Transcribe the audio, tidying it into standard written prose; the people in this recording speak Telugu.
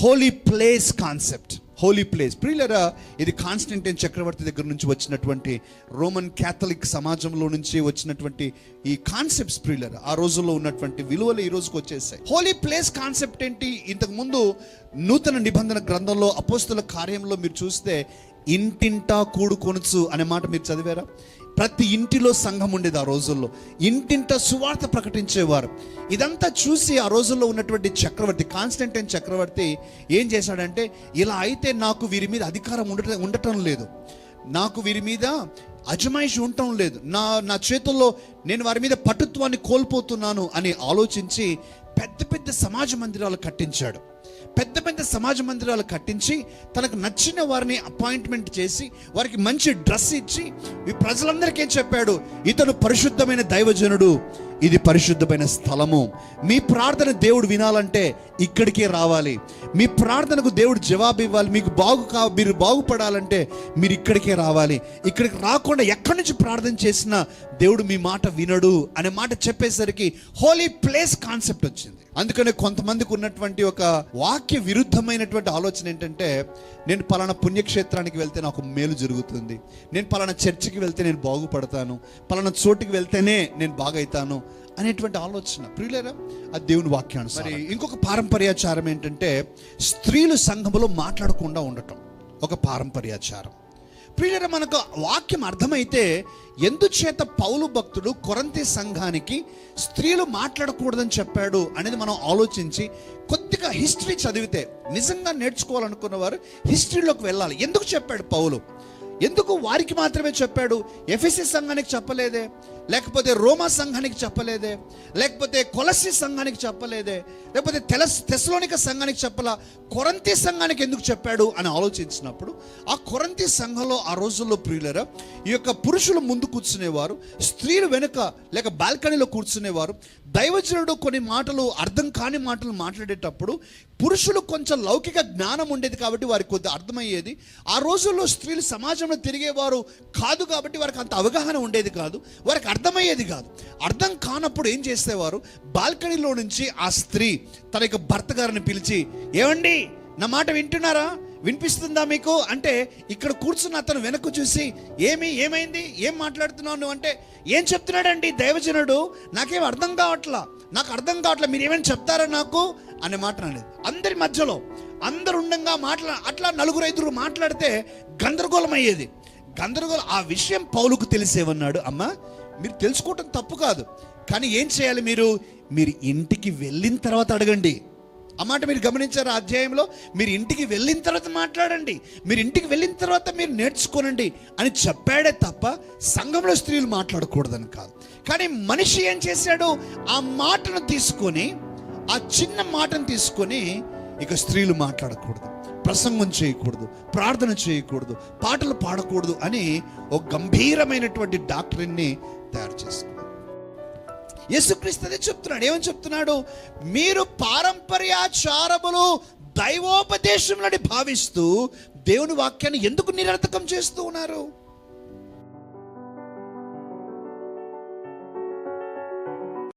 Holy place concept. Holy place ప్రియులారా, ఇది కాన్స్టంటైన్ చక్రవర్తి దగ్గర నుంచి వచ్చినటువంటి రోమన్ క్యాథలిక్ సమాజంలో నుంచి వచ్చినటువంటి ఈ కాన్సెప్ట్స్ ప్రియులారా. ఆ రోజుల్లో ఉన్నటువంటి విలువలు ఈ రోజుకి వచ్చేసాయి. హోలీ ప్లేస్ కాన్సెప్ట్ ఏంటి? ఇంతకు ముందు నూతన నిబంధన గ్రంథంలో అపోస్తుల కార్యంలో మీరు చూస్తే ఇంటింటా కూడుకొనుచు అనే మాట మీరు చదివారా? ప్రతి ఇంటిలో సంఘం ఉండేది ఆ రోజుల్లో. ఇంటింట సువార్త ప్రకటించేవారు. ఇదంతా చూసి ఆ రోజుల్లో ఉన్నటువంటి చక్రవర్తి, కాన్స్టంటైన్ చక్రవర్తి ఏం చేశాడంటే, ఇలా అయితే నాకు వీరి మీద అధికారం ఉండటం లేదు, నాకు వీరి మీద అజమాయిషి ఉండటం లేదు, నా చేతుల్లో నేను వారి మీద పటుత్వాన్ని కోల్పోతున్నాను అని ఆలోచించి పెద్ద పెద్ద సమాజ మందిరాలు కట్టించాడు. పెద్ద పెద్ద సమాజ మందిరాలు కట్టించి తనకు నచ్చిన వారిని అపాయింట్మెంట్ చేసి వారికి మంచి డ్రెస్ ఇచ్చి ఈ ప్రజలందరికీ ఏం చెప్పాడు, ఇతను పరిశుద్ధమైన దైవజనుడు, ఇది పరిశుద్ధమైన స్థలము, మీ ప్రార్థన దేవుడు వినాలంటే ఇక్కడికే రావాలి, మీ ప్రార్థనకు దేవుడు జవాబు ఇవ్వాలి, మీరు బాగుపడాలంటే మీరు ఇక్కడికే రావాలి, ఇక్కడికి రాకుండా ఎక్కడి నుంచి ప్రార్థన చేసినా దేవుడు మీ మాట వినడు అనే మాట చెప్పేసరికి హోలీ ప్లేస్ కాన్సెప్ట్ వచ్చింది. అందుకనే కొంతమందికి ఉన్నటువంటి ఒక వాక్య విరుద్ధమైనటువంటి ఆలోచన ఏంటంటే, నేను పలానా పుణ్యక్షేత్రానికి వెళ్తే నాకు మేలు జరుగుతుంది, నేను పలానా చర్చికి వెళ్తే నేను బాగుపడతాను, పలానా చోటుకి వెళ్తేనే నేను బాగైతాను అనేటువంటి ఆలోచన. ప్రియులారా, అది దేవుని వాక్యానుసారం. మరి ఇంకొక పారంపర్యాచారం ఏంటంటే, స్త్రీలు సంఘములో మాట్లాడకుండా ఉండటం ఒక పారంపర్యాచారం. ప్రియులారా, మనకు వాక్యం అర్థమైతే ఎందుచేత పౌలు భక్తుడు కొరింథీ సంఘానికి స్త్రీలు మాట్లాడకూడదని చెప్పాడు అనేది మనం ఆలోచించి కొద్దిగా హిస్టరీ చదివితే, నిజంగా నేర్చుకోవాలనుకున్న వారు హిస్టరీలోకి వెళ్ళాలి. ఎందుకు చెప్పాడు పౌలు? ఎందుకు వారికి మాత్రమే చెప్పాడు? ఎఫెసీ సంఘానికి చెప్పలేదే, లేకపోతే రోమా సంఘానికి చెప్పలేదే, లేకపోతే కొలస్సీ సంఘానికి చెప్పలేదే, లేకపోతే తెస్సలోనిక సంఘానికి చెప్పలా, కొరింథీ సంఘానికి ఎందుకు చెప్పాడు అని ఆలోచించినప్పుడు, ఆ కొరింథీ సంఘంలో ఆ రోజుల్లో ప్రియులరా, ఈ యొక్క పురుషులు ముందు కూర్చునేవారు, స్త్రీలు వెనుక లేక బాల్కనీలో కూర్చునేవారు. దైవజనుడు కొన్ని మాటలు అర్థం కాని మాటలు మాట్లాడేటప్పుడు పురుషులు కొంచెం లౌకిక జ్ఞానం ఉండేది కాబట్టి వారికి కొద్ది అర్థమయ్యేది. ఆ రోజుల్లో స్త్రీలు సమాజంలో తిరిగేవారు కాదు కాబట్టి వారికి అంత అవగాహన ఉండేది కాదు, వారికి అర్థమయ్యేది కాదు. అర్థం కానప్పుడు ఏం చేసేవారు, బాల్కనీలో నుంచి ఆ స్త్రీ తన యొక్క భర్త గారిని పిలిచి, ఏమండి నా మాట వింటున్నారా, వినిపిస్తుందా మీకు అంటే, ఇక్కడ కూర్చున్న అతను వెనక్కు చూసి, ఏమైంది, ఏం మాట్లాడుతున్నావు నువ్వు అంటే, ఏం చెప్తున్నాడండి దైవజనుడు, నాకేం అర్థం కావట్లా, మీరు ఏమైనా చెప్తారా నాకు అనే మాట అనేది. అందరి మధ్యలో అందరు ఉండంగా అట్లా 4-5 మాట్లాడితే గందరగోళం అయ్యేది. ఆ విషయం పౌలుకు తెలిసేవన్నాడు, అమ్మా మీరు తెలుసుకోవటం తప్పు కాదు, కానీ ఏం చేయాలి, మీరు ఇంటికి వెళ్ళిన తర్వాత అడగండి. ఆ మాట మీరు గమనించారు ఆ అధ్యాయంలో, మీరు ఇంటికి వెళ్ళిన తర్వాత మాట్లాడండి, మీరు ఇంటికి వెళ్ళిన తర్వాత మీరు నేర్చుకోనండి అని చెప్పాడే తప్ప సంఘంలో స్త్రీలు మాట్లాడకూడదని కాదు. కానీ మనిషి ఏం చేశాడు, ఆ మాటను తీసుకొని, ఆ చిన్న మాటను తీసుకొని, ఇక స్త్రీలు మాట్లాడకూడదు, ప్రసంగం చేయకూడదు, ప్రార్థన చేయకూడదు, పాటలు పాడకూడదు అని ఒక గంభీరమైనటువంటి డాక్టరీని తయారు చేసుకున్నాడు. యేసుక్రీస్తు అదే చెప్తున్నాడు. ఏమని చెప్తున్నాడు, మీరు పారంపర్యాచారములు దైవోపదేశములని భావిస్తూ దేవుని వాక్యాన్ని ఎందుకు నిరర్థకం చేస్తూ ఉన్నారు?